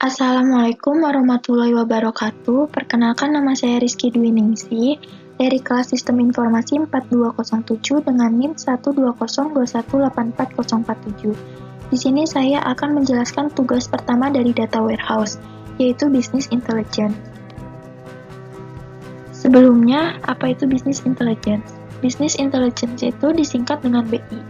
Assalamualaikum warahmatullahi wabarakatuh. Perkenalkan, nama saya Rizky Dwi Ningsih dari kelas Sistem Informasi 4207 dengan NIM 120218447. Di sini saya akan menjelaskan tugas pertama dari Data Warehouse, yaitu Business Intelligence. Sebelumnya, apa itu Business Intelligence? Business Intelligence itu disingkat dengan BI,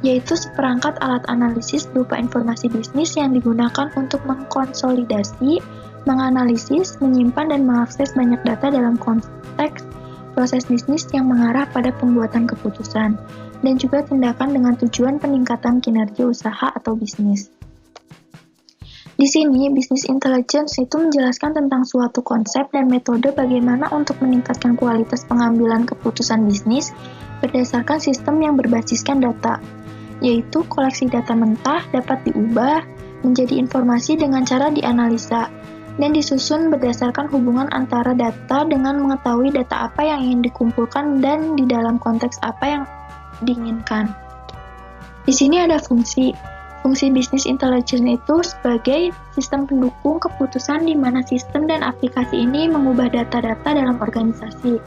yaitu seperangkat alat analisis berupa informasi bisnis yang digunakan untuk mengkonsolidasi, menganalisis, menyimpan, dan mengakses banyak data dalam konteks proses bisnis yang mengarah pada pembuatan keputusan, dan juga tindakan dengan tujuan peningkatan kinerja usaha atau bisnis. Di sini, Business Intelligence itu menjelaskan tentang suatu konsep dan metode bagaimana untuk meningkatkan kualitas pengambilan keputusan bisnis berdasarkan sistem yang berbasiskan data, yaitu koleksi data mentah dapat diubah menjadi informasi dengan cara dianalisa dan disusun berdasarkan hubungan antara data dengan mengetahui data apa yang ingin dikumpulkan dan di dalam konteks apa yang diinginkan. Di sini ada fungsi Business Intelligence itu sebagai sistem pendukung keputusan di mana sistem dan aplikasi ini mengubah data-data dalam organisasi,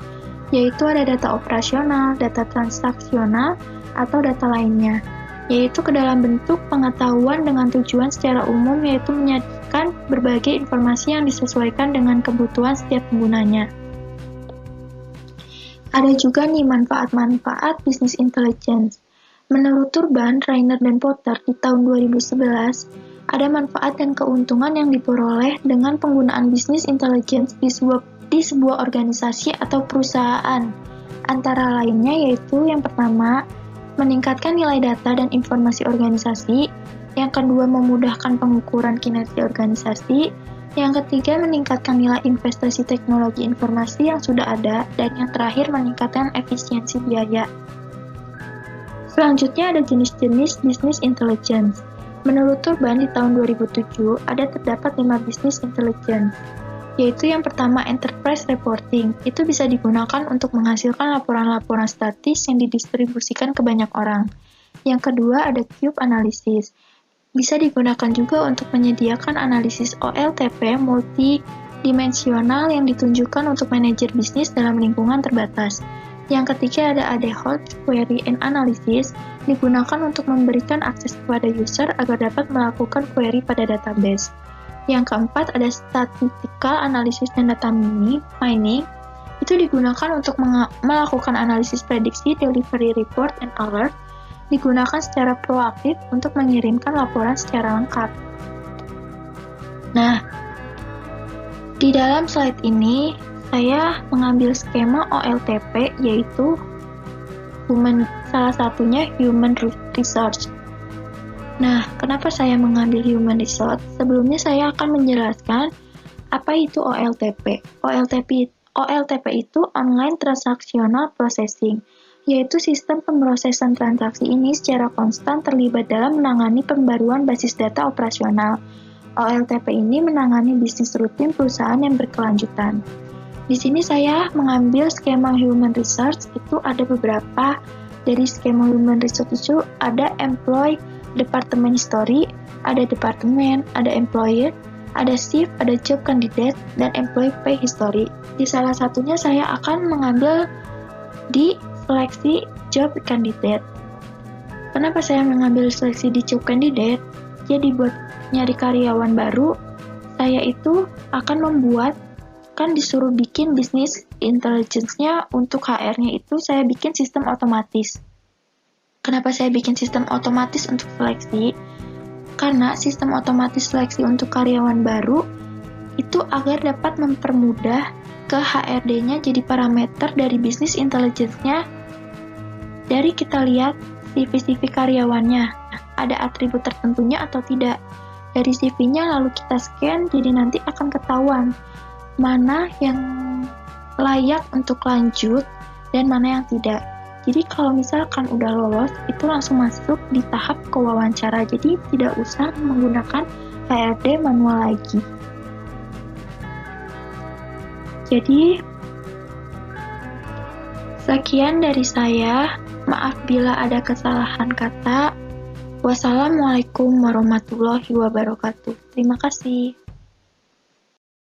yaitu ada data operasional, data transaksional, atau data lainnya, yaitu ke dalam bentuk pengetahuan dengan tujuan secara umum, yaitu menyajikan berbagai informasi yang disesuaikan dengan kebutuhan setiap penggunanya. Ada juga nih manfaat-manfaat Business Intelligence. Menurut Turban, Rainer, dan Potter di tahun 2011, ada manfaat dan keuntungan yang diperoleh dengan penggunaan Business Intelligence di sebuah organisasi atau perusahaan. Antara lainnya yaitu yang pertama, meningkatkan nilai data dan informasi organisasi, yang kedua memudahkan pengukuran kinerja organisasi, yang ketiga meningkatkan nilai investasi teknologi informasi yang sudah ada, dan yang terakhir meningkatkan efisiensi biaya. Selanjutnya ada jenis-jenis Business Intelligence. Menurut Turban di tahun 2007, terdapat 5 Business Intelligence, yaitu yang pertama Enterprise Reporting. Itu bisa digunakan untuk menghasilkan laporan-laporan statis yang didistribusikan ke banyak orang. Yang kedua ada Cube Analysis. Bisa digunakan juga untuk menyediakan analisis OLTP multidimensional yang ditunjukkan untuk manajer bisnis dalam lingkungan terbatas. Yang ketiga ada ad hoc query and analysis, digunakan untuk memberikan akses kepada user agar dapat melakukan query pada database. Yang keempat ada statistical analysis dan data mining, itu digunakan untuk melakukan analisis prediksi, delivery report, and alert, digunakan secara proaktif untuk mengirimkan laporan secara lengkap. Nah, di dalam slide ini, saya mengambil skema OLTP, yaitu salah satunya Human Resource. Nah, kenapa saya mengambil Human Resource? Sebelumnya saya akan menjelaskan apa itu OLTP. OLTP itu Online Transactional Processing, yaitu sistem pemrosesan transaksi ini secara konstan terlibat dalam menangani pembaruan basis data operasional. OLTP ini menangani bisnis rutin perusahaan yang berkelanjutan. Di sini saya mengambil skema Human Resource, itu ada beberapa. Dari skema Human Resource itu ada Employee Department History, ada Departemen, ada Employer, ada Shift, ada Job Candidate, dan Employee Pay History. Di salah satunya saya akan mengambil di seleksi Job Candidate. Kenapa saya mengambil seleksi di Job Candidate? Jadi buat nyari karyawan baru, saya itu akan kan disuruh bikin Business Intelligence-nya untuk HR-nya itu saya bikin sistem otomatis. Kenapa saya bikin sistem otomatis untuk seleksi? Karena sistem otomatis seleksi untuk karyawan baru itu agar dapat mempermudah ke HRD-nya jadi parameter dari Business Intelligence-nya. Dari kita lihat CV karyawannya, ada atribut tertentunya atau tidak. Dari CV-nya lalu kita scan, jadi nanti akan ketahuan mana yang layak untuk lanjut dan mana yang tidak. Jadi kalau misalkan udah lolos, itu langsung masuk di tahap kewawancara. Jadi tidak usah menggunakan HRD manual lagi. Jadi sekian dari saya. Maaf bila ada kesalahan kata. Wassalamualaikum warahmatullahi wabarakatuh. Terima kasih.